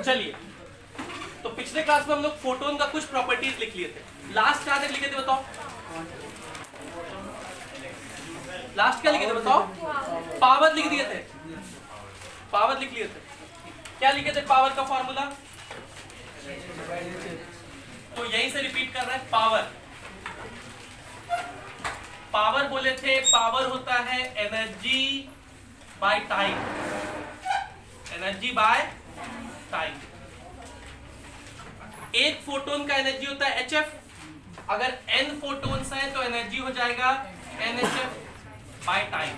चलिए, तो पिछले क्लास में हम लोग फोटोन का कुछ प्रॉपर्टीज लिख लिए थे। लास्ट क्या लिखे थे बताओ? लास्ट क्या लिखे थे बताओ? पावर लिख दिए थे। पावर लिख लिए थे। क्या लिखे थे पावर का फॉर्मूला? तो यहीं से रिपीट कर रहा है, पावर। पावर बोले थे, पावर होता है energy by time. Energy by time. एक फोटोन का एनर्जी होता है HF। अगर n फोटोन्स हैं तो एनर्जी हो जाएगा NHF बाय टाइम।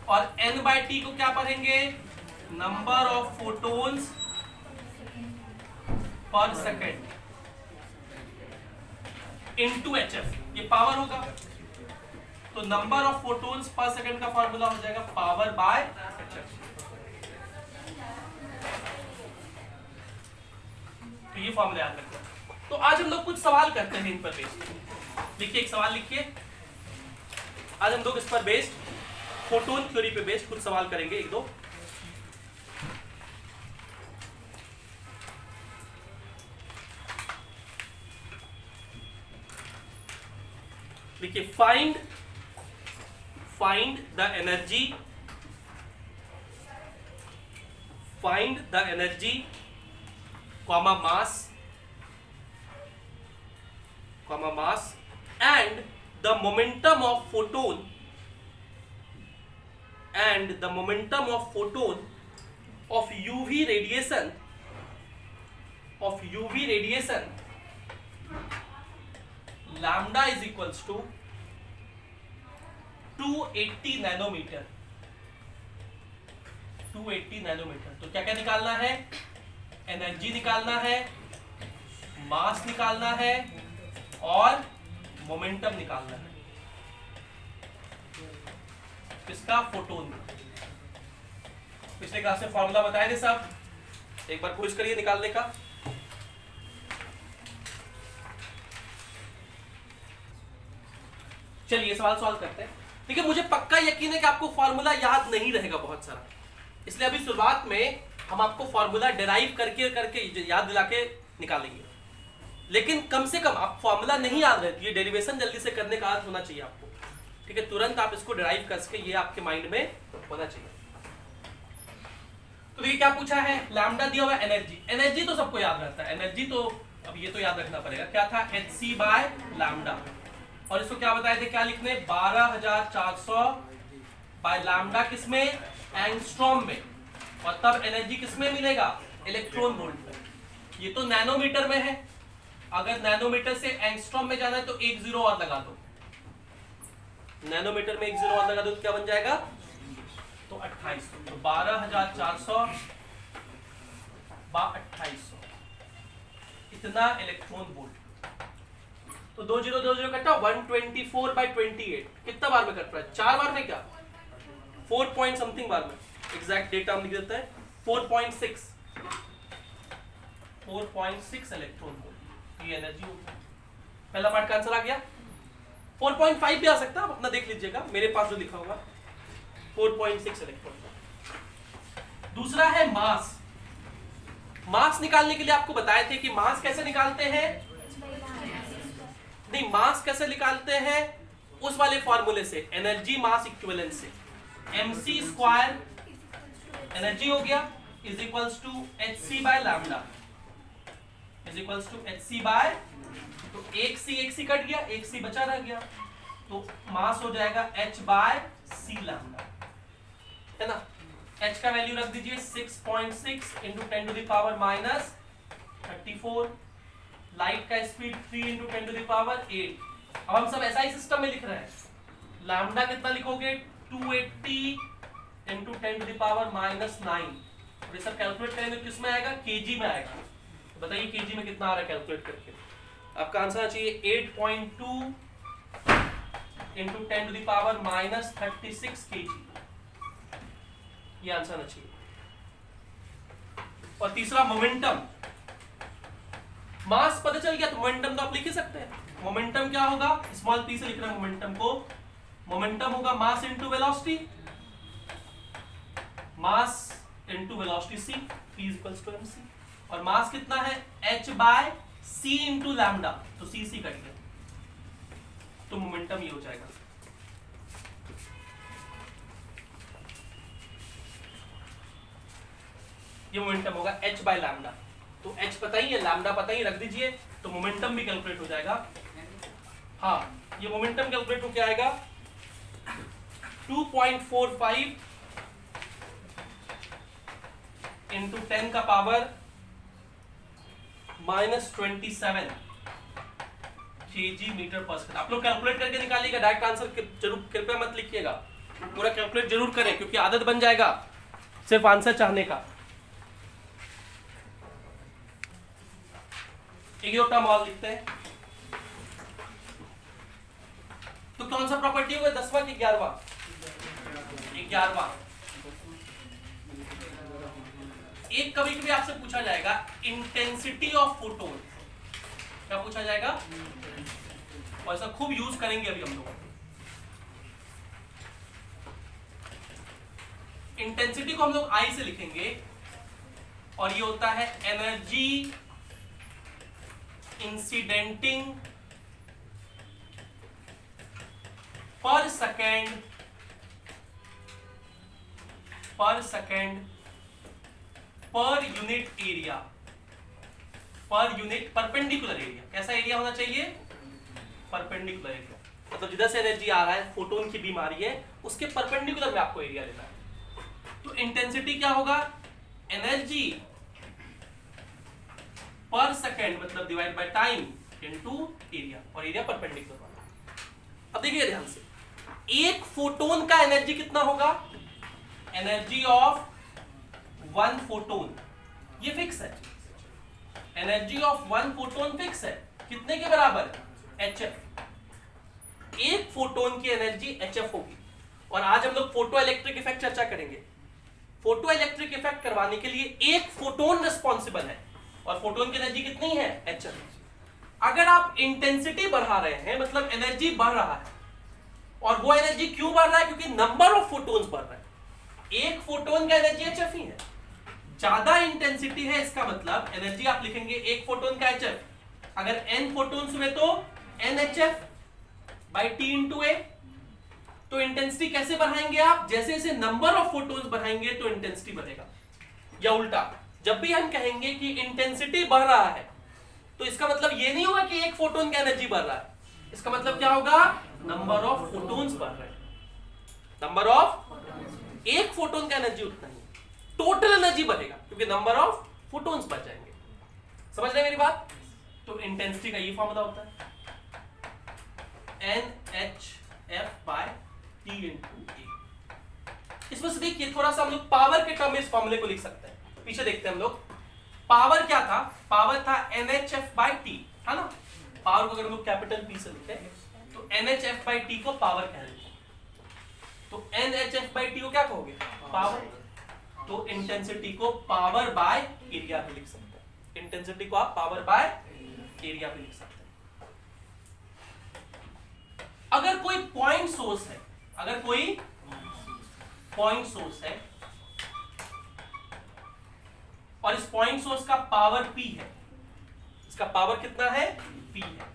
और n बाय t को क्या पढ़ेंगे? नंबर ऑफ फोटोन्स पर सेकेंड इनटू HF, ये पावर होगा। तो नंबर ऑफ फोटोन्स पर सेकेंड का फॉर्मूला हो जाएगा पावर बाय HF। तो ये फॉर्मूला याद रखना। तो आज हम लोग कुछ सवाल करते हैं इन पर बेस्ड। लिखिए, एक सवाल लिखिए। आज हम लोग इस पर बेस्ड, फोटोन थ्योरी पे बेस्ड कुछ सवाल करेंगे, एक दो। लिखिए, find the energy, find the energy comma mass and the momentum of photon of UV radiation lambda is equals to 280 nanometre. 280 nanometre. तो क्या क्या निकालना है? एनर्जी निकालना है, मास निकालना है और मोमेंटम निकालना है। किसका? फोटोन। पिछले क्लास में फॉर्मूला बताए थे सब, एक बार कोशिश करिए निकालने का। चलिए सवाल सॉल्व करते हैं। देखिए, मुझे पक्का यकीन है कि आपको फॉर्मूला याद नहीं रहेगा बहुत सारा, इसलिए अभी शुरुआत में हम आपको फॉर्मूला डिराइव करके याद दिला के निकालेंगे। लेकिन कम से कम आप फॉर्मूला नहीं याद रहे, ये डेरिवेशन जल्दी से करने का आदत होना चाहिए आपको। ठीक है, तुरंत आप इसको डिराइव करके ये आपके माइंड में होना चाहिए। तो देखिए क्या पूछा है, लैम्डा दिया हुआ एनर्जी। एनर्जी तो सबको याद रहता है, एनर्जी तो अब ये तो याद रखना पड़ेगा। क्या था? Hc by lambda. और इसको क्या बताए थे, क्या लिखने? 12400 बाय लैम्डा। किसमें? एंगस्ट्रॉम में। और तब एनर्जी किसमें मिलेगा? इलेक्ट्रॉन वोल्ट में। ये तो नैनोमीटर में है। अगर नैनोमीटर से एंगस्ट्रॉम में जाना है तो एक जीरो और लगा दो। नैनोमीटर में एक जीरो और लगा दो तो क्या बन जाएगा? तो 2800। तो 12400 बा 2800 इतना इलेक्ट्रॉन वोल्ट। तो 2 जीरो 2 जीरो कटा 124 बाय 28 कितना बार में कट रहा है? 4 बार में। क्या 4 पॉइंट समथिंग बार में। एग्जैक्ट डेटा हम लिख देते हैं 4.6 इलेक्ट्रॉन वोल्ट। ये एनर्जी होगी। पहला पार्ट का आंसर आ गया। 4.5 भी आ सकता है, आप अपना देख लीजिएगा, मेरे पास जो लिखा होगा 4.6 इलेक्ट्रॉन वोल्ट। दूसरा है मास। मास निकालने के लिए आपको बताए थे कि मास कैसे निकालते हैं। नहीं, मास कैसे निकालते हैं? उस वाले फॉर्मूले से, एनर्जी मास इक्विवेलेंस से। mc स्क्वायर एनर्जी हो गया is equals to Hc by lambda is equals to Hc by, तो एक सी कट गया, एक सी बचा रह गया, तो मास हो जाएगा H बाय सी लैम्डा, है ना। H का वैल्यू रख दीजिए 6.6 into 10 to the power minus 34। Light का speed 3 into 10 to the power 8। अब हम सब ऐसा ही सिस्टम में लिख रहे हैं। लैम्डा कितना लिखोगे? 280 into 10 to the power minus 9। और ये सब कैलकुलेट करेंगे किस में आएगा? केजी में आएगा। तो बताइए केजी में कितना आ रहा है कैलकुलेट करके? आपका आंसर आना चाहिए 8.2 into 10 to the power minus 36 KG. ये आंसर आना चाहिए। और तीसरा मोमेंटम। मास पता चल गया तो मोमेंटम तो आप लिख ही सकते हैं। मोमेंटम क्या होगा? स्मॉल पी से लिख रहे हैं मोमेंटम को। मोमेंटम होगा mass into velocity, mass into velocity c, p equals to mc। और मास कितना है h by c into lambda, तो c कट गया, तो मोमेंटम ये हो जाएगा। ये मोमेंटम होगा h बाय लैम्डा, तो h पता ही है, लैम्डा पता ही, रख दीजिए, तो मोमेंटम भी कैलकुलेट हो जाएगा। हाँ, ये मोमेंटम कैलकुलेट होके आएगा 2.45 इंटू 10 का पावर -27 kg मीटर पर सेकंड। आप लोग कैलकुलेट करके निकालिएगा, डायरेक्ट आंसर जरूर कृपया मत लिखिएगा, पूरा कैलकुलेट जरूर करें, क्योंकि आदत बन जाएगा सिर्फ आंसर चाहने का। एक दो टर्म और लिखते हैं, तो कौन सा प्रॉपर्टी होगा, 10वां कि 11वां? 11वां। एक कभी कभी आपसे पूछा जाएगा इंटेंसिटी ऑफ फोटोन, क्या पूछा जाएगा, और ऐसा खूब यूज करेंगे अभी हम लोग। इंटेंसिटी को हम लोग आई से लिखेंगे, और ये होता है energy इंसिडेंटिंग per second per unit area, per unit perpendicular area. कैसा एरिया होना चाहिए, परपेंडिकुलर एरिया, मतलब जिधर से एनर्जी आ रहा है, फोटोन की बीमारी है, उसके परपेंडिकुलर में आपको एरिया लेना है। तो इंटेंसिटी क्या होगा, एनर्जी पर सेकेंड मतलब divide by time into area, और एरिया परपेंडिकुलर वाला। अब देखिए ध्यान से, एक फोटोन का एनर्जी कितना होगा, एनर्जी ऑफ 1 फोटोन, ये फिक्स है, एनर्जी ऑफ 1 फोटोन फिक्स है, कितने के बराबर, hf। एक फोटोन की एनर्जी hf होगी, और आज हम लोग फोटो इलेक्ट्रिक इफेक्ट चर्चा करेंगे। फोटो इलेक्ट्रिक इफेक्ट करवाने के लिए एक फोटोन रिस्पॉन्सिबल है, और फोटोन की एनर्जी कितनी है, hf। अगर आप इंटेंसिटी बढ़ा रहे हैं, मतलब एनर्जी बढ़ रहा है, और वो एनर्जी क्यों बढ़ रहा है, क्योंकि नंबर ऑफ फोटोन्स बढ़ रहा है। एक फोटोन का एनर्जी hf ही है, ज्यादा इंटेंसिटी है, इसका मतलब एनर्जी आप लिखेंगे एक फोटोन का hf, अगर n फोटोन्स हुए तो nhf by t into a। तो इंटेंसिटी कैसे बढ़ाएंगे आप, जैसे जैसे नंबर ऑफ फोटोन्स बढ़ाएंगे तो इंटेंसिटी बढ़ेगा, या उल्टा, जब भी हम कहेंगे कि इंटेंसिटी बढ़ रहा है, तो इसका मतलब ये नहीं होगा कि एक फोटोन का एनर्जी बढ़ रहा है, इसका मतलब क्या होगा, नंबर ऑफ फोटोन्स बढ़ रहे हैं, नंबर ऑफ, एक फोटोन का एनर्जी उतना ही, टोटल एनर्जी बढ़ेगा, क्योंकि नंबर ऑफ फोटोन्स बढ़ जाएंगे। समझ रहे मेरी बात? तो इंटेंसिटी का ये फॉर्मूला होता है NHF by T into A। इसमें से देखिए थोड़ा सा हम लोग पावर के टर्म में इस फॉर्मूले को लिख सकते हैं, पीछे देखते हैं हम लोग। पावर क्या था, पावर था NHF by T, है ना। पावर को अगर हम लोग कैपिटल P से लिखते हैं तो NHF by T को पावर कह देते हैं, तो NHF by T को क्या कहोगे, पावर। तो इंटेंसिटी को पावर बाय एरिया पे लिख सकते हैं, इंटेंसिटी को आप पावर बाय एरिया पे लिख सकते हैं। अगर कोई पॉइंट सोर्स है, अगर कोई पॉइंट सोर्स है और इस पॉइंट सोर्स का पावर P है, इसका पावर कितना है, P है,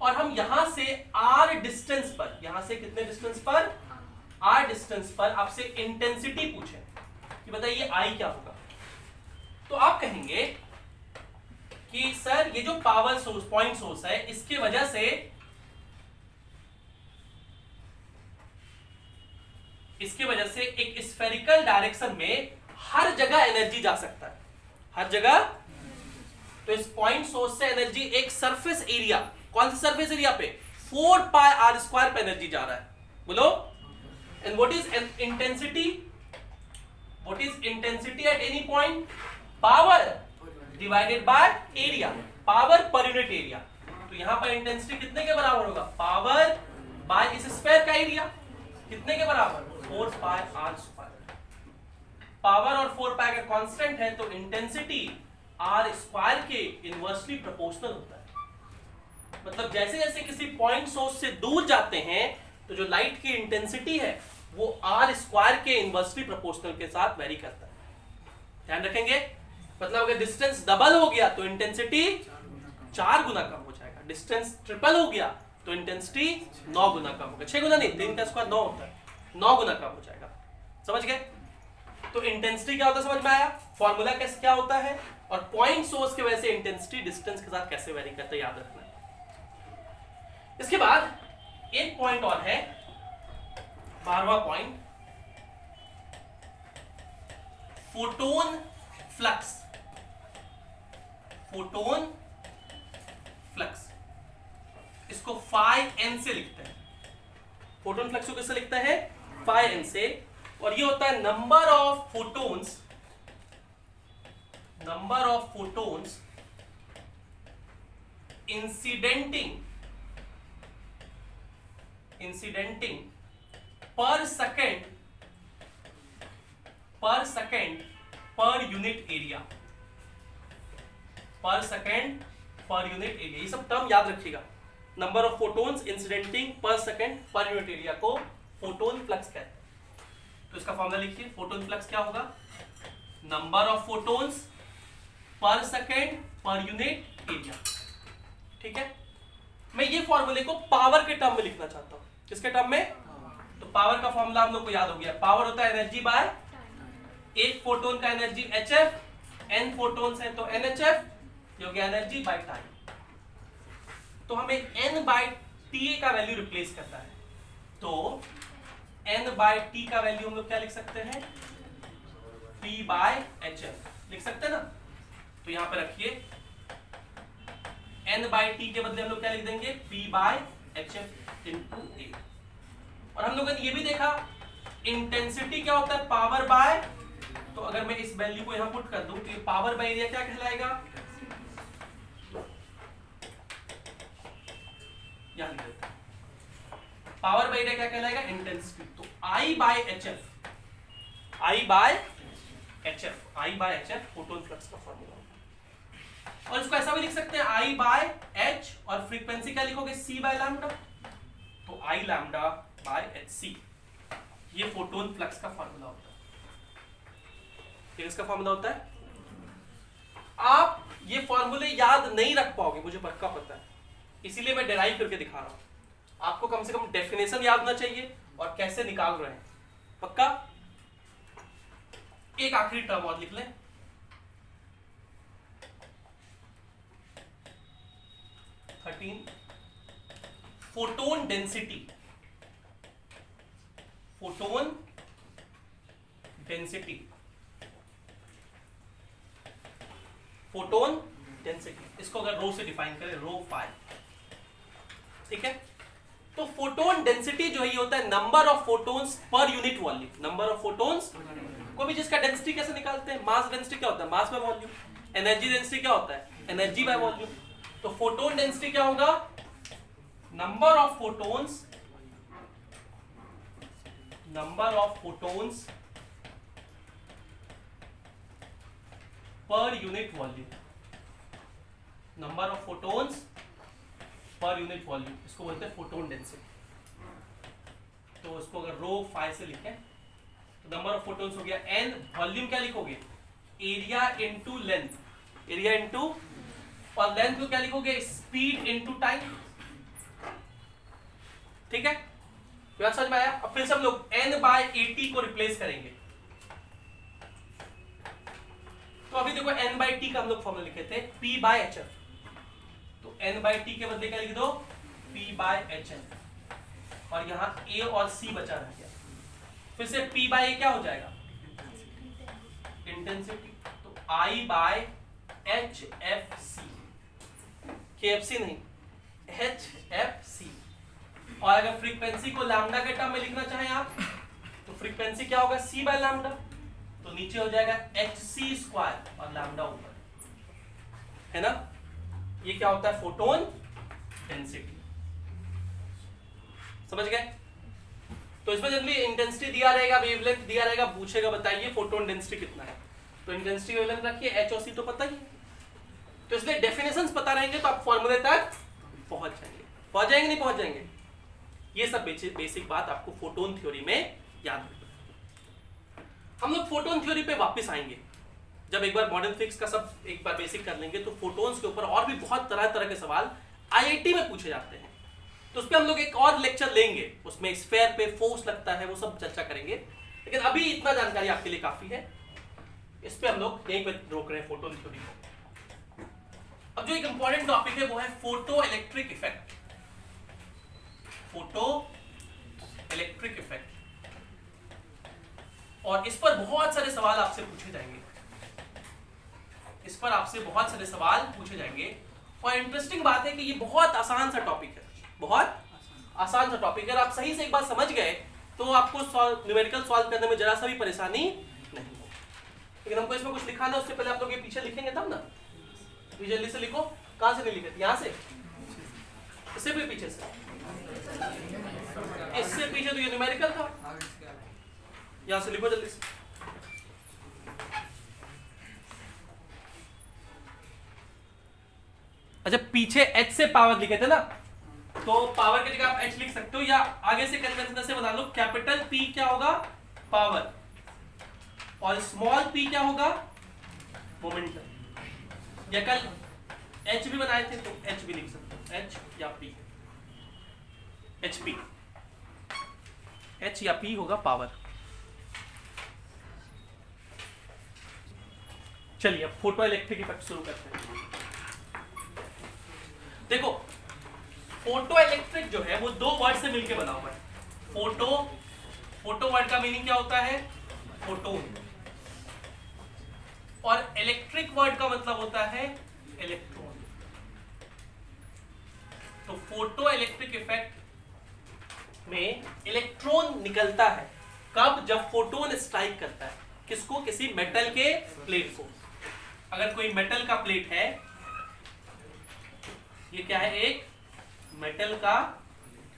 और हम यहां से R डिस्टेंस पर, यहां से कितने डिस्टेंस पर, R डिस्टेंस पर आपसे इंटेंसिटी पूछे कि बताइए I क्या होगा, तो आप कहेंगे कि सर ये जो पावर सोर्स, पॉइंट सोर्स है, इसके वजह से एक स्फेरिकल डायरेक्शन में हर जगह एनर्जी जा सकता है, हर जगह। तो इस पॉइंट सोर्स से एनर्जी एक सरफेस एरिया, कौन सा सरफेस एरिया पे, 4 पाई r स्क्वायर पे एनर्जी जा रहा है, बोलो। And what is intensity, what is intensity at any point, power divided by area, power पर यूनिट एरिया। तो यहां पर इंटेंसिटी कितने के बराबर होगा, पावर बाय इस स्फीयर का एरिया, कितने के बराबर, 4 पाई r स्क्वायर। पावर और 4 पाई अगर कांस्टेंट है तो इंटेंसिटी r स्क्वायर के इनवर्सली प्रोपोर्शनल होता है। मतलब जैसे जैसे किसी पॉइंट सोर्स से दूर जाते हैं तो जो लाइट की इंटेंसिटी है वो r स्क्वायर के इनवर्सली प्रोपोर्शनल के साथ वेरी करता है। ध्यान रखेंगे, मतलब अगर डिस्टेंस डबल हो गया तो इंटेंसिटी 4 गुना कम हो जाएगा, डिस्टेंस ट्रिपल हो गया तो इंटेंसिटी 9 गुना कम होगा, 6 गुना नहीं, 3 का स्क्वायर 9 होता है, 9 गुना कम हो जाएगा। समझ गए? तो इंटेंसिटी क्या होता है समझ में आया, फॉर्मूला कैसे क्या होता है, और पॉइंट सोर्स की वजह से इंटेंसिटी डिस्टेंस के साथ कैसे वेरी करता है, याद रखना है। इसके बाद एक पॉइंट और है, 12वां point, photon flux. Photon flux, इसको फाई एन से लिखते हैं। फोटोन फ्लक्स को किससे लिखते हैं, फाई एन से, और ये होता है number of photons, number of photons incidenting per second per unit area, per second per unit area, ये सब टर्म याद रखिएगा। Number of photons incidenting per second per unit area को फोटोन फ्लक्स कहते हैं। तो इसका फॉर्मूला लिखिए, फोटोन फ्लक्स क्या होगा, नंबर ऑफ फोटोन्स पर सेकेंड पर यूनिट एरिया। ठीक है, मैं ये फॉर्मूले को पावर के टर्म में लिखना चाहता हूं। किसके टर्म में? तो पावर का फॉर्मूला हम लोग को याद हो गया, पावर होता है एनर्जी बाय एक फोटोन का एनर्जी hf, n फोटोन्स है तो nhf, ये हो गया एनर्जी बाय टाइम। तो हमें n बाय टी का वैल्यू रिप्लेस करता है, तो n बाय टी का वैल्यू हम लोग क्या लिख सकते हैं, p बाय hf लिख सकते हैं ना। तो यहां पर रखिए n बाय टी के बदले हम लोग क्या लिख देंगे, p by hf into a। और हम लोगों ने ये भी देखा इंटेंसिटी क्या होता है, पावर बाय, तो अगर मैं इस वैल्यू को यहां पुट कर दूं तो ये पावर बाय एरिया क्या कहलाएगा, यहां लिख देते हैं, पावर बाय एरिया क्या कहलाएगा, इंटेंसिटी। तो I by HF, I by HF photon flux का फॉर्मूला होता है। और इसको ऐसा भी लिख सकते हैं I बाय H, और फ्रीक्वेंसी क्या लिखोगे, C बाय लैम्डा, तो I लैम्डा बाय HC, ये फोटोन फ्लक्स का फॉर्मूला होता है। इसका फॉर्मूला होता है। आप ये फॉर्मूले याद नहीं रख पाओगे, मुझे पक्का पता है, इसीलिए मैं डेराइव करके दिखा रहा हूं। आपको कम से कम डेफिनेशन याद होना चाहिए और कैसे निकाल रहे हैं, पक्का। एक आखिरी टर्म और लिख लें, photon density, photon density, photon density, इसको अगर रो से डिफाइन करें, रो फाई, ठीक है। तो फोटोन डेंसिटी जो है ये होता है number of photons per unit volume, number of photons को भी जिसका डेंसिटी कैसे निकालते हैं, मास डेंसिटी क्या होता है, mass by volume, energy density क्या होता है, एनर्जी बाय वॉल्यूम। तो फोटोन डेंसिटी क्या होगा, number of photons per unit volume, number of photons per unit volume, इसको बोलते हैं फोटोन डेंसिटी। तो इसको अगर रो फाई से लिखें तो नंबर ऑफ फोटोन्स हो गया n, वॉल्यूम क्या लिखोगे, area into length, area into, और लेंथ को क्या लिखोगे, स्पीड इनटू टाइम। ठीक है, तो समझ में आया। अब फिर से हम लोग n बाय 80 को रिप्लेस करेंगे। तो अभी देखो n बाय टी का हम लोग फॉर्मूला लिखे थे, p बाय hf, तो n बाय टी के बदले क्या लिख दो, p बाय hf, और यहां a और c बचा रह गया। फिर से p बाय a क्या हो जाएगा, इंटेंसिटी, तो I बाय HFC, KFC नहीं, HFC। और अगर फ्रीक्वेंसी को लैम्डा के टर्म में लिखना चाहें आप, तो फ्रीक्वेंसी क्या होगा, C बाय लैम्डा, तो नीचे हो जाएगा HC स्क्वायर और लैम्डा ऊपर, है ना। ये क्या होता है, फोटोन डेंसिटी। समझ गए। तो इसमें जनरली इंटेंसिटी दिया रहेगा, वेवलेंथ दिया रहेगा, पूछेगा बताइए फोटोन डेंसिटी कितना है, तो इंटेंसिटी वेवलेंथ रखिए, H और C तो पता ही है। तो इसलिए डेफिनेशंस पता रहेंगे तो आप फॉर्मूले तक पहुंच जाएंगे, नहीं पहुंच जाएंगे। ये सब बेसिक बात आपको फोटोन थ्योरी में याद रखना। हम लोग फोटोन थ्योरी पे वापस आएंगे, जब एक बार मॉडर्न फिजिक्स का सब एक बार बेसिक कर लेंगे तो फोटॉन्स के ऊपर और भी बहुत तरह तरह के सवाल आईआईटी में पूछे जाते हैं, तो उस पर हम लोग एक और लेक्चर लेंगे, उसमें स्फीयर पे फोर्स लगता है वो सब चर्चा करेंगे, लेकिन अभी इतना जानकारी आपके लिए काफी है। इस पे हम लोग यहीं पे रोक रहे हैं फोटोन थ्योरी को। अब जो एक इंपॉर्टेंट टॉपिक है वो है photo electric effect. Photo electric effect, और इस पर बहुत सारे सवाल आपसे पूछे जाएंगे, इस पर आपसे बहुत सारे सवाल पूछे जाएंगे। और इंटरेस्टिंग बात है कि ये बहुत आसान सा टॉपिक है, बहुत आसान सा टॉपिक है। अगर आप सही से एक बार समझ गए तो आपको न्यूमेरिकल सॉल्व करने में जरा सा भी परेशानी नहीं हो। लेकिन हमको इसमें कुछ लिखाना है, उससे पहले आप लोग ये पीछे लिखेंगे तब ना। जल्दी से लिखो। कहां से नहीं लिखे? यहाँ से, इससे भी पीछे से, इससे पीछे तो ये न्यूमेरिकल था, यहाँ से लिखो जल्दी से। अच्छा, पीछे h से पावर लिखे थे ना, तो पावर की जगह आप h लिख सकते हो, या आगे से कन्वेंशन से बना लो, कैपिटल P क्या होगा? पावर, और स्मॉल p क्या होगा? मोमेंटम। या कल h भी बनाए थे तो h भी लिख सकते हो, h या p, hp, h या p होगा पावर। चलिए अब फोटो इलेक्ट्रिक इफेक्ट शुरू करते हैं। देखो, फोटो इलेक्ट्रिक जो है वो दो वर्ड से मिलके बना हुआ है। फोटो, फोटो वर्ड का मीनिंग क्या होता है? फोटोन, और इलेक्ट्रिक वर्ड का मतलब होता है इलेक्ट्रॉन। तो फोटो इलेक्ट्रिक इफेक्ट में इलेक्ट्रॉन निकलता है कब? जब फोटोन स्ट्राइक करता है किसको? किसी मेटल के प्लेट को। अगर कोई मेटल का प्लेट है, ये क्या है? एक मेटल का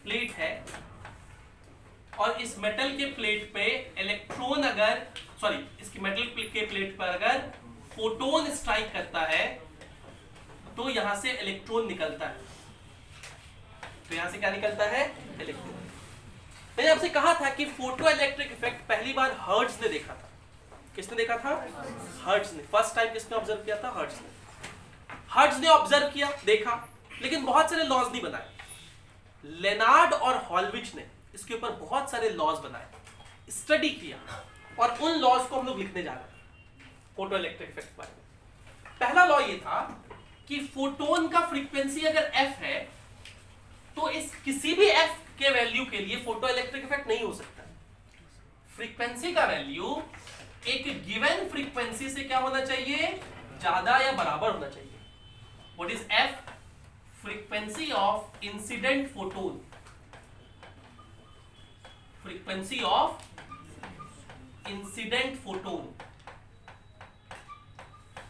प्लेट है, और इस मेटल के प्लेट पे इलेक्ट्रॉन अगर, सॉरी, इसकी मेटल के प्लेट पर अगर फोटोन स्ट्राइक करता है तो यहां से इलेक्ट्रॉन निकलता है। तो यहां से क्या निकलता है? इलेक्ट्रॉन। मैंने आपसे कहा था कि फोटो इलेक्ट्रिक इफेक्ट पहली बार हर्ट्ज ने देखा था। किसने देखा था? हर्ट्ज ने। फर्स्ट टाइम किसने ऑब्जर्व किया था? हर्ट्ज ने। हर्ट्ज ने ऑब्जर्व किया, देखा, लेकिन बहुत सारे लॉज नहीं बनाए। लेनार्ड और हॉलविच ने इसके ऊपर बहुत सारे लॉज बनाए, स्टडी किया, और उन लॉज को हम लोग लिखने जा रहे हैं फोटो इलेक्ट्रिक इफेक्ट के बारे में। पहला लॉ ये था कि फोटोन का फ्रीक्वेंसी अगर f है तो इस किसी भी f के वैल्यू के लिए फोटो इलेक्ट्रिक इफेक्ट नहीं हो सकता। फ्रीक्वेंसी का वैल्यू एक गिवन फ्रीक्वेंसी से क्या होना चाहिए? ज्यादा या बराबर होना चाहिए। What is f? Frequency of incident photon, frequency of incident photon.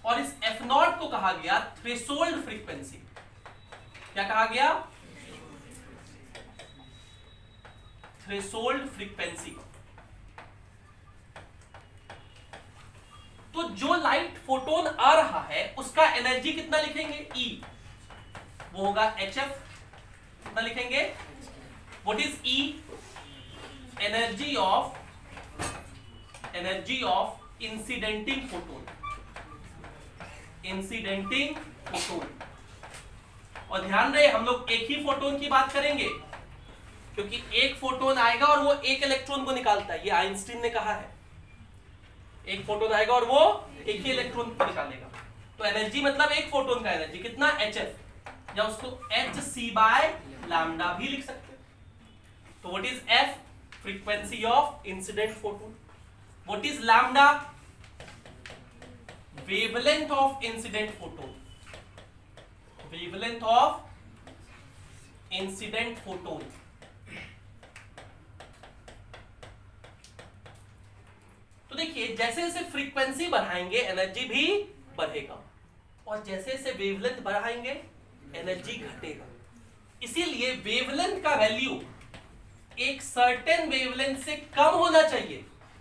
और इस f0 को कहा गया थ्रेशोल्ड फ्रीक्वेंसी। क्या कहा गया? Threshold frequency. तो जो लाइट फोटोन आ रहा है उसका एनर्जी कितना लिखेंगे? E, वो होगा HF। कितना लिखेंगे? What is E? Energy of incidenting photon, incidenting photon. और ध्यान रहे हम लोग एक ही फोटोन की बात करेंगे, क्योंकि एक फोटोन आएगा और वो एक इलेक्ट्रॉन को निकालता है, ये आइंस्टीन ने कहा है। एक फोटोन आएगा और वो एक ही इलेक्ट्रॉन को निकालेगा। तो एनर्जी मतलब एक फोटोन का एनर्जी कितना? HF, या उसको hc/λ भी लिख सकते हैं। तो what is f? Frequency of incident photon. What is lambda? Wavelength of incident photon, wavelength of incident photon. तो देखिए, जैसे जैसे फ्रीक्वेंसी बढ़ाएंगे एनर्जी भी बढ़ेगा, और जैसे जैसे वेवलेंथ बढ़ाएंगे एनर्जी घटेगा। इसीलिए वेवलेंथ का वैल्यू एक सर्टेन वेवलेंथ से कम होना चाहिए,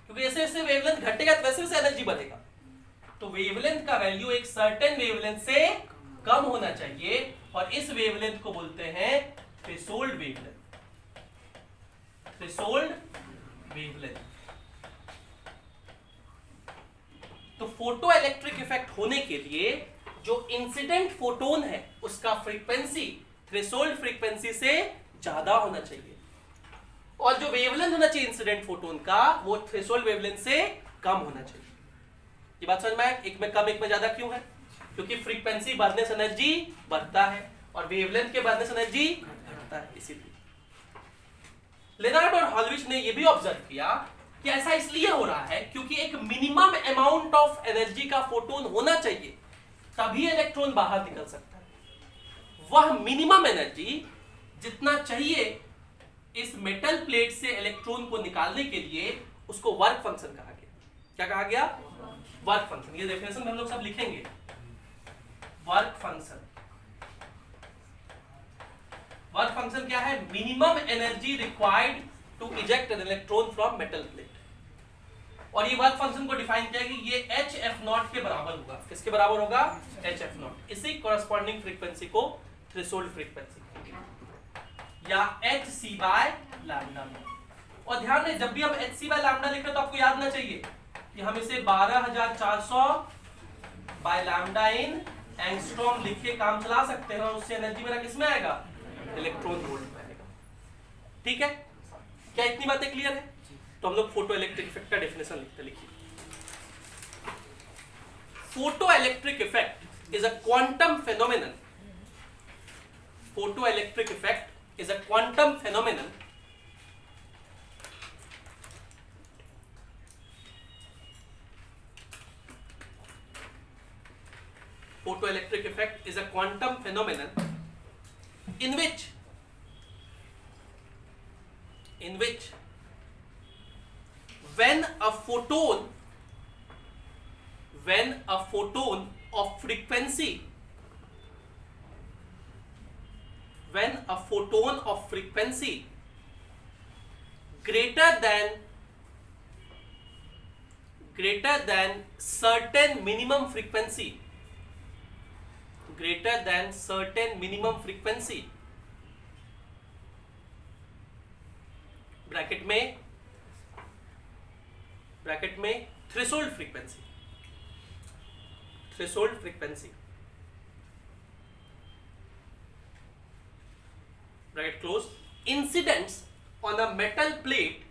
क्योंकि जैसे जैसे वेवलेंथ घटेगा तो वैसे वैसे एनर्जी बढ़ेगा। तो वेवलेंथ का वैल्यू एक सर्टेन वेवलेंथ से कम होना चाहिए, और इस वेवलेंथ को बोलते हैं थ्रेशोल्ड वेवलेंथ, थ्रेशोल्ड वेवलेंथ। तो फोटो इलेक्ट्रिक इफेक्ट होने के लिए जो इंसिडेंट फोटोन है उसका फ्रीक्वेंसी थ्रेशोल्ड फ्रीक्वेंसी से ज्यादा होना चाहिए, और जो वेवलेंथ होना चाहिए इंसिडेंट फोटोन का वो थ्रेशोल्ड वेवलेंथ से कम होना चाहिए। ये बात समझ में आया? एक में कम एक में ज्यादा क्यों है? क्योंकि फ्रीक्वेंसी बढ़ने से एनर्जी बढ़ता है और वेवलेंथ के बढ़ने से एनर्जी घटता है। इसीलिए लेनार्ड और हॉलविच ने यह भी ऑब्जर्व किया कि ऐसा इसलिए हो रहा है क्योंकि एक मिनिमम अमाउंट ऑफ एनर्जी का फोटोन होना चाहिए, तभी इलेक्ट्रॉन बाहर निकल सकता है। वह मिनिमम एनर्जी जितना चाहिए इस मेटल प्लेट से इलेक्ट्रॉन को निकालने के लिए, उसको वर्क फंक्शन कहा गया। क्या कहा गया? Work function. ये डेफिनेशन में हम लोग सब लिखेंगे, वर्क फंक्शन। वर्क फंक्शन क्या है? Minimum energy required to eject an electron from metal plate. और ये वर्क फंक्शन को डिफाइन किया कि ये HF0 के बराबर होगा। किसके बराबर होगा? HF0। इसी कॉरेस्पॉन्डिंग फ्रीक्वेंसी को थ्रेशोल्ड फ्रीक्वेंसी या hc बाय लैम्डा। और ध्यान दें, जब भी हम hc बाय लैम्डा लिख रहे हैं तो आपको याद ना चाहिए कि हम इसे 12400 बाय लैम्डा इन एंगस्ट्रॉम लिख के काम चला सकते हैं, और उससे एनर्जी मेरा किस में आएगा? इलेक्ट्रॉन वोल्ट में आएगा। ठीक है, क्या इतनी बातें क्लियर है? तो हम लोग फोटो इलेक्ट्रिक इफेक्ट का डेफिनेशन लिखते। लिखिए, photo electric effect is a quantum phenomenon. Photo electric effect is a quantum phenomenon photoelectric effect is a quantum phenomenon in which when a photon of frequency greater than certain minimum frequency bracket में threshold frequency bracket close, incidents on a metal plate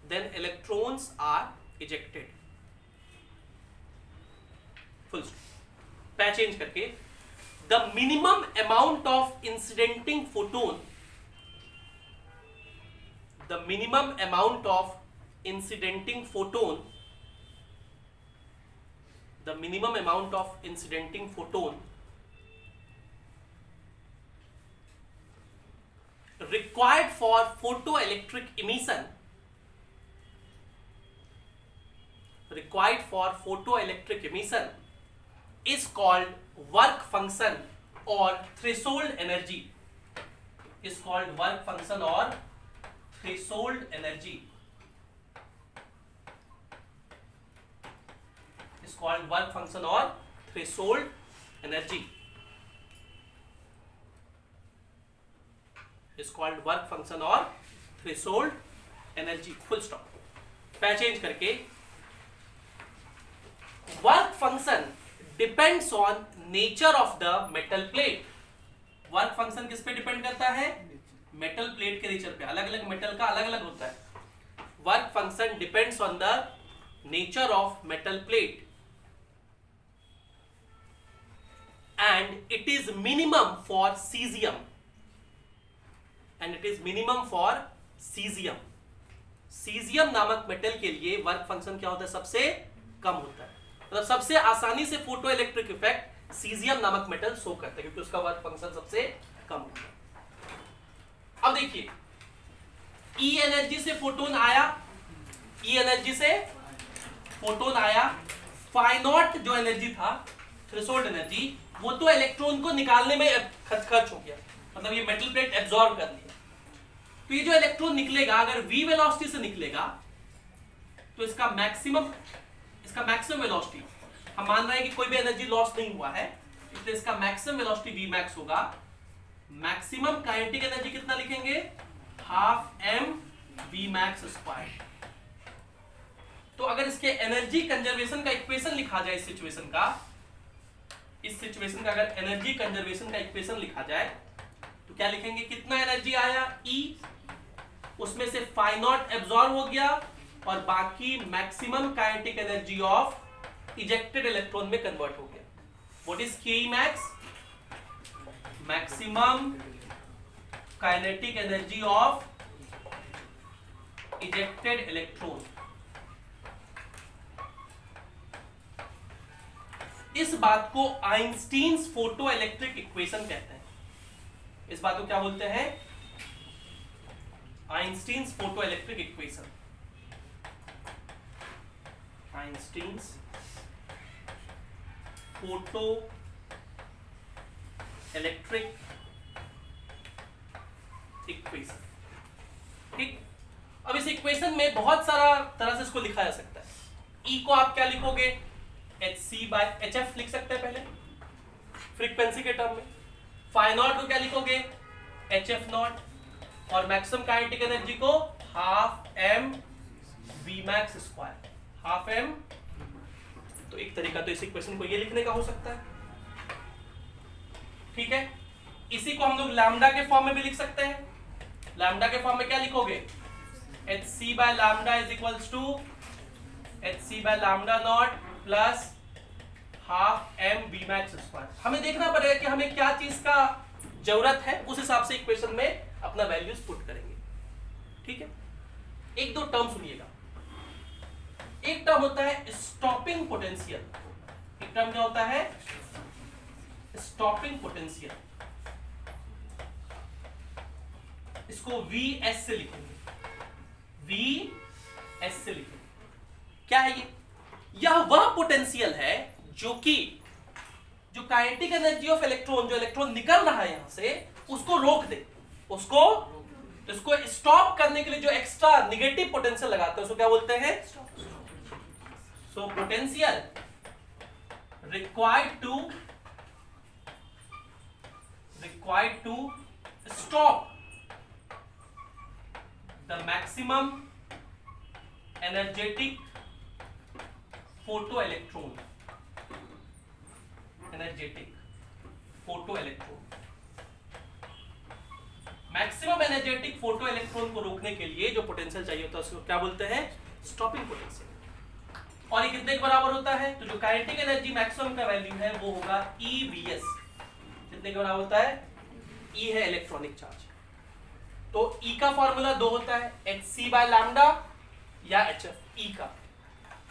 then electrons are ejected. Full stop. पैच change करके, the minimum amount of incidenting photon required for photoelectric emission is called work function or threshold energy. Is called work function or threshold energy. Is called work function or threshold energy. Is called work function or threshold energy. Full stop. पैच change करके, work function depends on nature of the metal plate. Work function किस पे depend करता है? Metal plate के nature पे। अलग अलग मेटल का अलग अलग होता है। Work function depends on the nature of metal plate and it is minimum for caesium. Caesium नामक मेटल के लिए वर्क फंक्शन क्या होता है? सबसे कम होता है। मतलब सबसे आसानी से फोटो इलेक्ट्रिक इफेक्ट सीजियम नामक मेटल शो करता है क्योंकि उसका वर्क फंक्शन सबसे कम होता है। अब देखिए, ई एनर्जी से फोटोन आया, फाइनॉट जो एनर्जी था, थ्रेशोल्ड एनर्जी, वो तो इलेक्ट्रॉन को निकालने में खर्च हो गया। मतलब ये मेटल प्लेट एब्जॉर्ब कर लिया। तो ये जो इलेक्ट्रॉन निकलेगा, अगर v वेलोसिटी से निकलेगा तो इसका मैक्सिमम मैक्सिमम वेलोसिटी, हम मान रहे हैं कि कोई भी एनर्जी लॉस नहीं हुआ है, इसलिए इसका मैक्सिमम वेलोसिटी वी मैक्स होगा। मैक्सिमम काइनेटिक एनर्जी कितना लिखेंगे, half M V max square. तो अगर इसके एनर्जी कंजर्वेशन का इक्वेशन लिखा जाए, इस सिचुएशन का अगर एनर्जी कंजर्वेशन का इक्वेशन लिखा जाए तो क्या लिखेंगे, कितना एनर्जी आया E, उसमें से फाई नॉट एब्जॉर्ब हो गया और बाकी maximum kinetic energy of ejected electron में कन्वर्ट हो गया। व्हाट इज के max, maximum kinetic energy of ejected electron. इस बात को आइंस्टीन्स फोटो इलेक्ट्रिक इक्वेशन कहते हैं। इस बात को क्या बोलते हैं, Einstein's photo electric equation. Einstein's photo electric equation. ठीक, अब इस इक्वेशन में बहुत सारा तरह से इसको लिखा जा सकता है। E को आप क्या लिखोगे, HC/HF लिख सकते हैं पहले फ्रीक्वेंसी के टर्म में। फाई नॉट को क्या लिखोगे, HF नॉट, और मैक्सिमम काइनेटिक एनर्जी को half M V max square, half M. तो एक तरीका तो इस इक्वेशन को ये लिखने का हो सकता है। ठीक है, इसी को हम लोग लैम्डा के फॉर्म में भी लिख सकते हैं। लैम्डा के फॉर्म में क्या लिखोगे, HC/लैम्डा इज इक्वल्स टू HC/लैम्डा naught plus half M V max square. हमें देखना पड़ेगा कि हमें क्या चीज का जरूरत है, उस हिसाब से इक्वेशन में अपना वैल्यूज पुट करेंगे। ठीक है, एक दो टर्म सुनिएगा। एक टर्म होता है स्टॉपिंग पोटेंशियल। एक टर्म क्या होता है, स्टॉपिंग पोटेंशियल। इसको VS से लिखेंगे, VS से लिखेंगे। क्या है ये, यह वह पोटेंशियल है जो काइनेटिक एनर्जी ऑफ इलेक्ट्रॉन, जो इलेक्ट्रॉन निकल रहा है यहां से, उसको रोक दे, इसको स्टॉप करने के लिए जो एक्स्ट्रा नेगेटिव पोटेंशियल लगाते हैं उसको क्या बोलते हैं, so potential required to stop the maximum energetic photo electron, energetic photo electron. Maximum energetic photo electron को रोकने के लिए जो पोटेंशियल चाहिए होता है उसको क्या बोलते हैं, स्टॉपिंग पोटेंशियल। और ये कितने के बराबर होता है, तो जो काइनेटिक एनर्जी मैक्सिमम का वैल्यू है वो होगा EVS। कितने के बराबर होता है, E है इलेक्ट्रॉनिक चार्ज। तो E का फॉर्मूला 2 होता है, HC/लैम्डा या HF। E का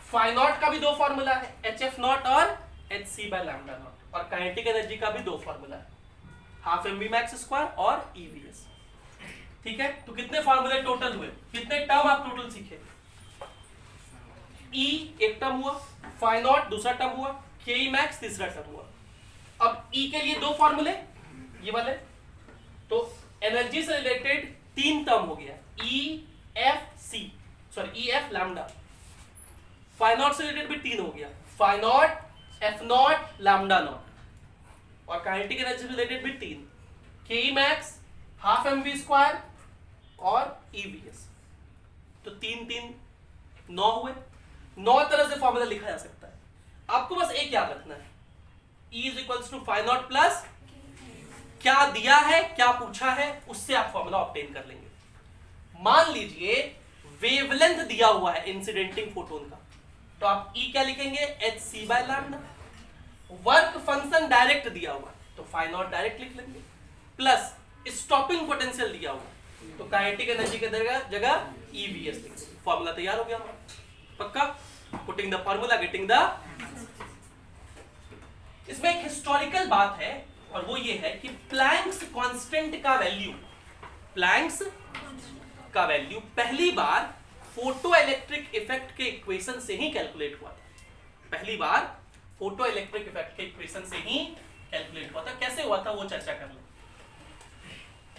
फाई नॉट का भी 2 फॉर्मूला है, HF नॉट और HC/लैम्डा नॉट। और काइनेटिक एनर्जी का भी 2 फॉर्मूला है, half M V max square और EVS। ठीक है, तो कितने फॉर्मूले टोटल हुए, कितने टर्म आप टोटल सीखे। E एक टर्म हुआ, फाई नॉट दूसरा टर्म हुआ, के मैक्स तीसरा टर्म हुआ। अब E के लिए 2 फॉर्मूले ये वाले, तो एनर्जी से रिलेटेड 3 टर्म हो गया, EF लैम्डा। फाई नॉट से रिलेटेड भी 3 हो गया, phi naught, F naught, lambda naught. और काइनेटिक एनर्जी से रिलेटेड भी 3, K max, half M V square और EVS। तो 3 9 हुए। 9 तरह से फॉर्मूला लिखा जा सकता है। आपको बस एक याद रखना है, E is equals to phi naught plus क्या दिया है, क्या पूछा है, उससे आप फॉर्मूला ऑब्टेन कर लेंगे। मान लीजिए वेवलेंथ दिया हुआ है इंसिडेंटिंग फोटोन का, तो आप E क्या लिखेंगे, HC/लैम्डा। वर्क फंक्शन डायरेक्ट दिया हुआ है तो फाई नॉट डायरेक्ट लिख लेंगे, प्लस स्टॉपिंग पोटेंशियल दिया हुआ है तो काइनेटिक एनर्जी की जगह EVS लिख लेंगे। फॉर्मूला तैयार हो गया हमारा, पक्का। Putting the formula getting the. इसमें एक हिस्टोरिकल बात है और वो ये है कि प्लैंक्स कांस्टेंट का वैल्यू पहली बार फोटो इलेक्ट्रिक इफेक्ट के इक्वेशन से ही कैलकुलेट हुआ था। पहली बार फोटो इलेक्ट्रिक इफेक्ट के इक्वेशन से ही कैलकुलेट हुआ था। कैसे हुआ था वो चर्चा कर लें।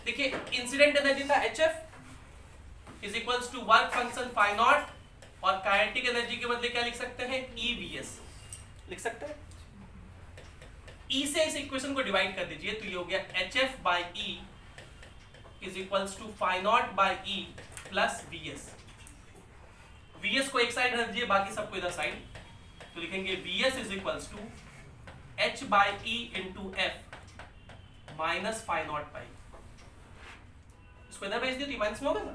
देखिए, इंसिडेंट एनर्जी था HF is equals to work function phi naught, और काइनेटिक एनर्जी के बदले क्या लिख सकते हैं, EVS। E से इस इक्वेशन को डिवाइड कर दीजिए तो ये हो गया HF by E is equals to phi naught by E plus VS। VS को एक साइड रख दीजिए, बाकी सबको इधर साइड, तो लिखेंगे VS is equals to H by E into F minus phi naught by, इसको इधर भेज दिया तो माइनस में होगा ना।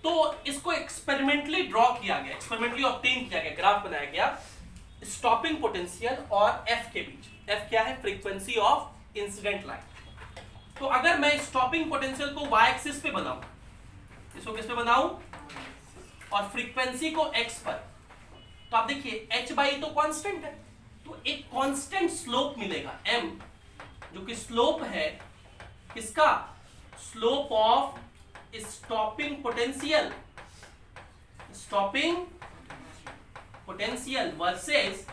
तो इसको एक्सपेरिमेंटली ड्रॉ किया गया, एक्सपेरिमेंटली ऑब्टेन किया गया, ग्राफ बनाया गया स्टॉपिंग पोटेंशियल और F के बीच। F क्या है? Frequency of incident light. तो अगर मैं स्टॉपिंग पोटेंशियल को y एक्सिस पे बनाऊं, इसको किस पे बनाऊं, और फ्रीक्वेंसी को x पर, तो आप देखिए h बाई तो कांस्टेंट है, तो एक कांस्टेंट स्लोप मिलेगा m, जो कि स्लोप है किसका? Slope of stopping potential, stopping potential versus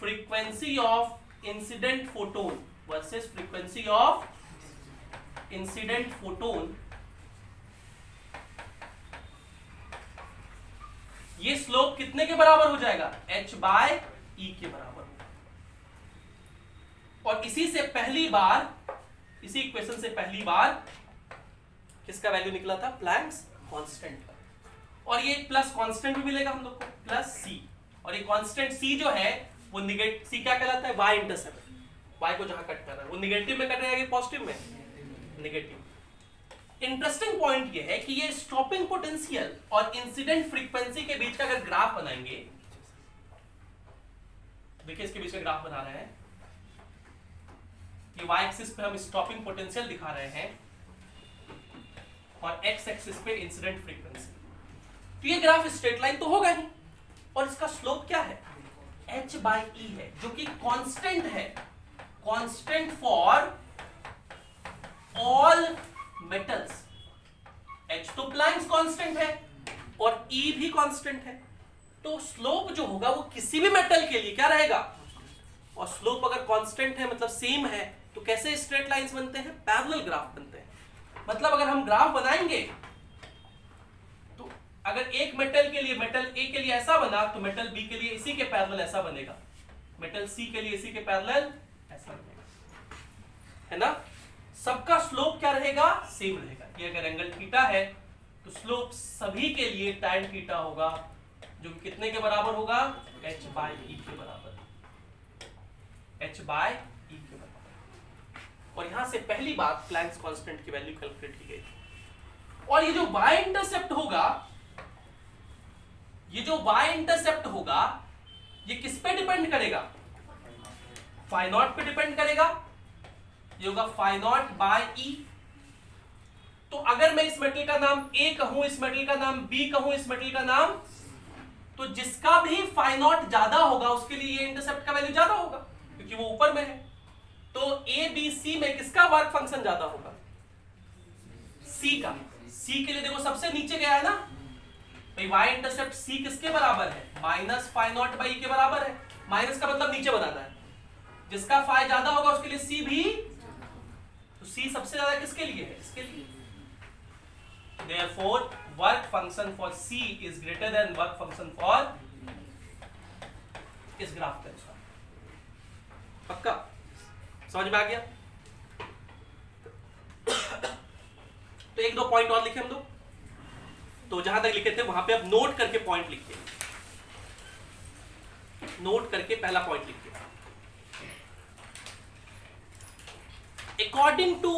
frequency of incident photon versus frequency of incident photon. ये स्लोप कितने के बराबर हो जाएगा? h बाय ई के बराबर होगा। और इसी से पहली बार, इसी इक्वेशन से पहली बार किसका वैल्यू निकला था? प्लैंक्स कांस्टेंट का। और ये प्लस कांस्टेंट भी मिलेगा हम लोग को, प्लस सी, और ये कांस्टेंट सी जो है वो निगेटिव, सी क्या कहलाता है? वाई इंटरसेप्ट, वाई को जहां कट कर रहा है वो निगेटिव में कट रहेगा कि पॉजिटिव में? नेगेटिव। इंटरेस्टिंग पॉइंट ये है कि ये स्टॉपिंग पोटेंशियल और इंसिडेंट फ्रीक्वेंसी के बीच का अगर ग्राफ बनाएंगे, देखिए इसके बीच का ग्राफ बना रहे हैं, ये वाई एक्सिस पे हम स्टॉपिंग पोटेंशियल दिखा रहे हैं और एक्स एक्सिस पे इंसिडेंट फ्रीक्वेंसी। तो ये ग्राफ स्ट्रेट लाइन तो होगा ही, और इसका स्लोप क्या है? h बाई ई है, जो कि कांस्टेंट है, constant for all metals. h तो प्लैंक्स कांस्टेंट है और e भी कांस्टेंट है, तो स्लोप जो होगा वो किसी भी मेटल के लिए क्या रहेगा? और स्लोप अगर कांस्टेंट है मतलब सेम है, तो कैसे स्ट्रेट लाइंस बनते हैं? पैरेलल ग्राफ बनते हैं। मतलब अगर हम ग्राफ बनाएंगे तो अगर एक मेटल के लिए, मेटल ए के लिए ऐसा बना, तो मेटल बी के लिए इसी के पैरेलल ऐसा बनेगा, मेटल सी के लिए इसी के पैरेलल ऐसा बनेगा, है ना। सबका स्लोप क्या रहेगा? सेम रहेगा। ये अगर एंगल थीटा है तो स्लोप सभी के लिए tan थीटा होगा, जो कितने के बराबर होगा? h बाय ई के बराबर, h बाय ई के बराबर। और यहां से पहली बात प्लैंक्स कांस्टेंट की वैल्यू कैलकुलेट की गई। और ये जो y इंटरसेप्ट होगा, ये जो y इंटरसेप्ट होगा, ये किस पे डिपेंड करेगा? फाई नॉट पे डिपेंड करेगा। ये होगा फाई नॉट बाय ई। तो अगर मैं इस मेटल का नाम A कहूं, इस मेटल का नाम B कहूं, इस मेटल का नाम, तो जिसका भी फाई नॉट ज्यादा होगा उसके लिए ये इंटरसेप्ट का वैल्यू ज्यादा होगा, क्योंकि वो ऊपर में है। तो A B C में किसका वर्क फंक्शन ज्यादा होगा? C का। C के लिए देखो सबसे नीचे गया है ना भाई, y इंटरसेप्ट C किसके बराबर है? माइनस फाई नॉट बाई के बराबर है। माइनस का मतलब नीचे बनाना है, जिसका फाई ज्यादा होगा उसके लिए C भी, तो C सबसे ज्यादा किसके लिए है? इसके लिए। Therefore, work function for C is greater than work function for इस ग्राफ के अनुसार। पक्का समझ में आ गया? तो एक दो पॉइंट और लिखे हम लोग, तो जहां तक लिखे थे वहां पे अब नोट करके पॉइंट लिखिए, नोट करके पहला पॉइंट लिखिए। According to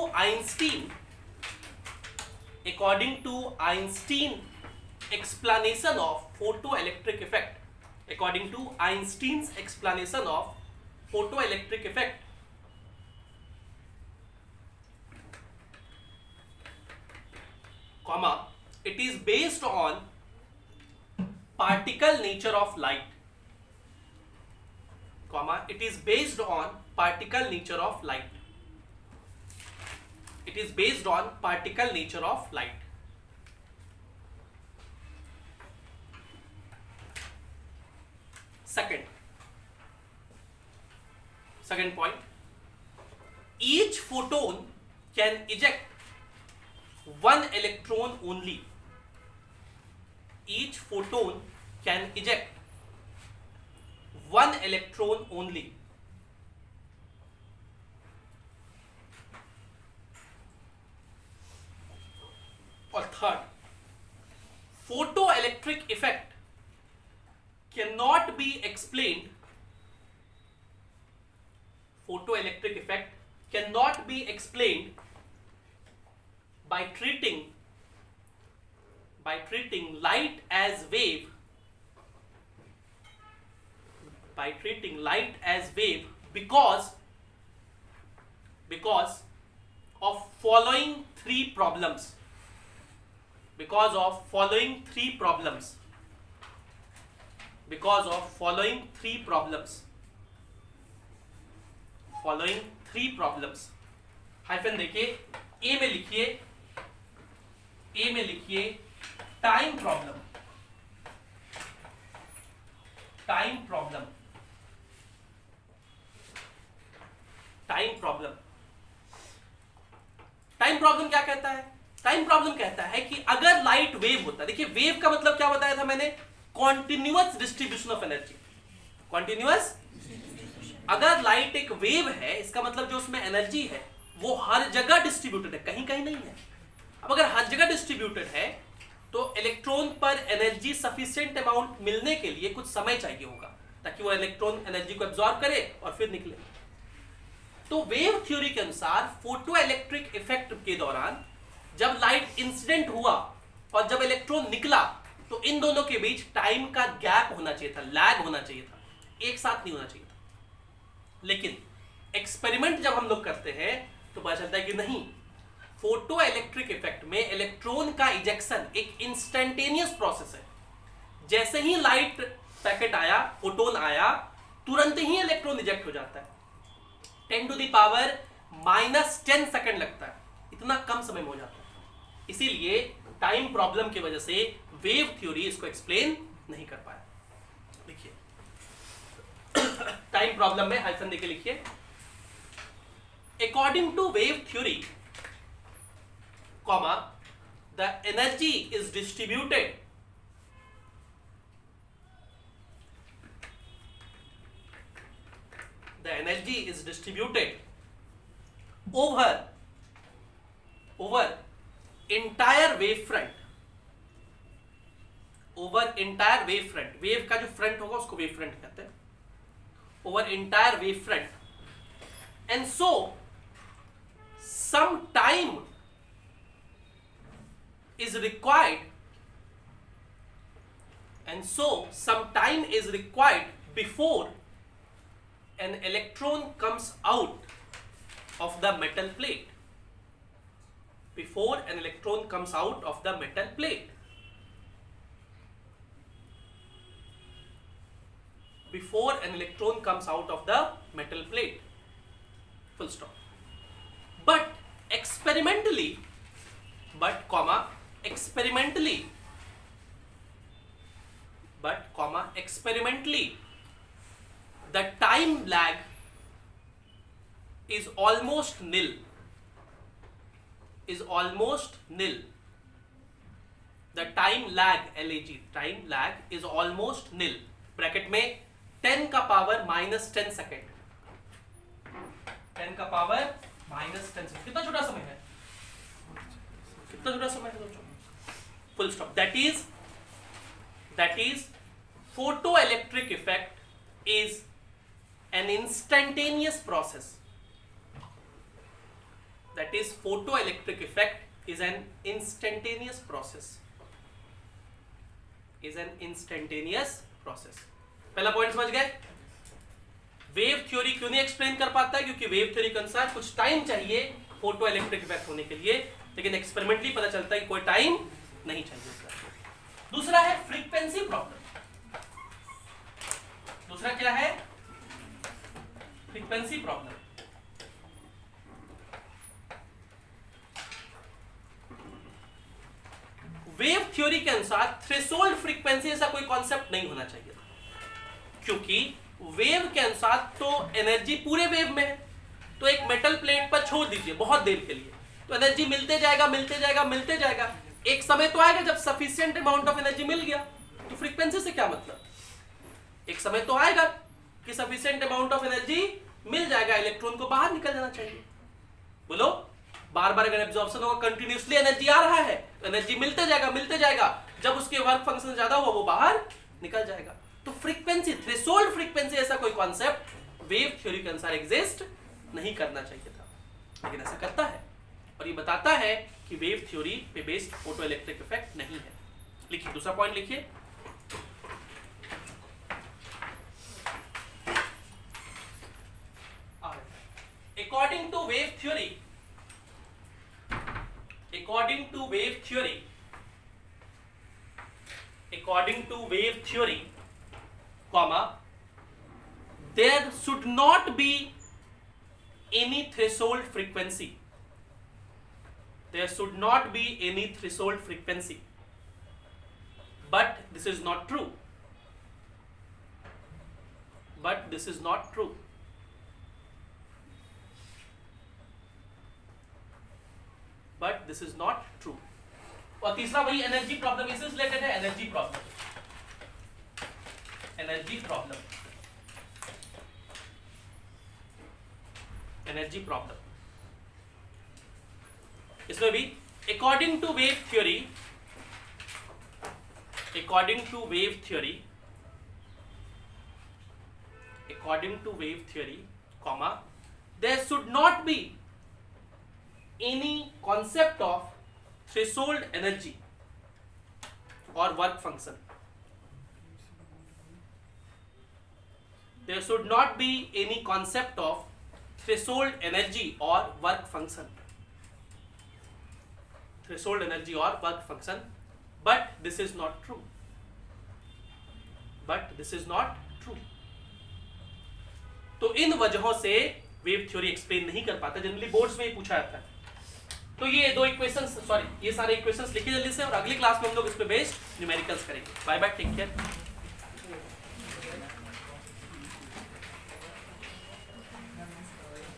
Einstein explanation of photoelectric effect, according to Einstein's explanation of photoelectric effect, comma, it is based on particle nature of light, comma, it is based on particle nature of light. It is based on particle nature of light. Second point, each photon can eject one electron only. Each photon can eject one electron only. Or third, photoelectric effect cannot be explained. Photoelectric effect cannot be explained by treating light as wave, because of following three problems. Because of following three problems. Hyphen देखिए, ए में लिखिए time problem. Time problem क्या कहता है? Time problem कहता है कि अगर लाइट वेव होता है, देखिए वेव का मतलब क्या बताया था मैंने? Continuous distribution of energy. Continuous, अगर लाइट एक वेव है, इसका मतलब जो उसमें एनर्जी है वो हर जगह डिस्ट्रीब्यूटेड है, कहीं कहीं नहीं है. अब अगर हर जगह डिस्ट्रीब्यूटेड है तो इलेक्ट्रॉन पर एनर्जी सफिशिएंट अमाउंट मिलने के लिए कुछ समय चाहिए होगा ताकि वो इलेक्ट्रॉन एनर्जी को एब्जॉर्ब करे और फिर निकले. तो वेव थ्योरी के अनुसार फोटो इलेक्ट्रिक इफेक्ट के दौरान जब लाइट इंसिडेंट हुआ और जब इलेक्ट्रॉन निकला तो इन दोनों के बीच टाइम का गैप होना चाहिए था, लैग होना चाहिए था, एक साथ नहीं होना चाहिए था. लेकिन एक्सपेरिमेंट जब हम लोग करते हैं तो पता चलता है कि नहीं, फोटो इलेक्ट्रिक इफेक्ट में इलेक्ट्रॉन का इजेक्शन एक इंस्टेंटेनियस प्रोसेस है. जैसे ही लाइट पैकेट आया, फोटोन आया, तुरंत ही इलेक्ट्रॉन इजेक्ट हो जाता है. 10⁻⁻10 सेकंड लगता है, इतना कम समय में हो जाता है. इसीलिए टाइम प्रॉब्लम की वजह से वेव थ्योरी इसको एक्सप्लेन नहीं कर पाया. देखिए टाइम प्रॉब्लम में हाइफन देके लिखिए, according to wave theory, comma, the energy is distributed over entire wave front. Wave का जो फ्रंट होगा उसको वेव फ्रंट कहते हैं. over entire wave front, and so some time is required before an electron comes out of the metal plate. Before an electron comes out of the metal plate. Before an electron comes out of the metal plate. Full stop. But experimentally, the time lag is almost nil. The time lag, LAG, time lag is almost nil. Bracket में 10⁻⁻10 second. 10⁻⁻10 second. कितना छोटा समय है? Full stop. That is photoelectric effect is an instantaneous process. पहला point समझ गए? Wave theory क्यों नहीं एक्सप्लेन कर पाता है? क्योंकि वेव थ्योरी के अनुसार कुछ टाइम चाहिए फोटो इलेक्ट्रिक इफेक्ट होने के लिए, लेकिन एक्सपेरिमेंटली पता चलता है कि कोई टाइम नहीं चाहिए उसका. दूसरा है फ्रीक्वेंसी प्रॉब्लम. दूसरा क्या है? Frequency problem. वेव थ्योरी के अनुसार थ्रेशोल्ड फ्रीक्वेंसी ऐसा कोई कॉन्सेप्ट नहीं होना चाहिए, क्योंकि वेव के अनुसार तो एनर्जी पूरे वेव में है. तो एक मेटल प्लेट पर छोड़ दीजिए बहुत देर के लिए, तो एनर्जी मिलते जाएगा. एक समय तो आएगा जब सफिशिएंट अमाउंट ऑफ एनर्जी मिल गया. तो फ्रीक्वेंसी से क्या मतलब? एक समय तो आएगा कि सफिशिएंट अमाउंट ऑफ एनर्जी मिल जाएगा, इलेक्ट्रॉन को बाहर निकल जाना चाहिए। बोलो, बार बार अगर एब्जॉर्प्शन होगा, कंटिन्यूसली एनर्जी आ रहा है, एनर्जी मिलते जाएगा, जब उसके वर्क फंक्शन ज्यादा हुआ वो बाहर निकल जाएगा। तो फ्रीक्वेंसी, थ्रेशोल्ड फ्रीक्वेंसी ऐसा कोई कॉन्सेप्ट वेव थ्योरी के अनुसार एग्जिस्ट नहीं करना चाहिए था, लेकिन ऐसा करता है और ये बताता है कि वेव थ्योरी पे बेस्ड फोटो इलेक्ट्रिक इफेक्ट नहीं है। लिखिए, दूसरा पॉइंट लिखिए। According to wave theory, comma, there should not be any threshold frequency. There should not be any threshold frequency. But this is not true. But this is not true. But this is not true. और तीसरा वही energy problem, इससे related है। Energy problem, energy problem, energy problem, इसमें भी according to wave theory, according to wave theory, comma, there should not be any concept of threshold energy or work function. There should not be any concept of threshold energy or work function. Threshold energy or work function. But this is not true. But this is not true. तो इन वजहों से wave theory explain नहीं कर पाता। Generally boards में ही पूछा जाता है। तो ये दो इक्वेशंस, सॉरी ये सारे इक्वेशंस लिखिए जल्दी से, और अगली क्लास में हम लोग इस पे बेस्ड न्यूमेरिकल्स करेंगे। Bye bye, take care.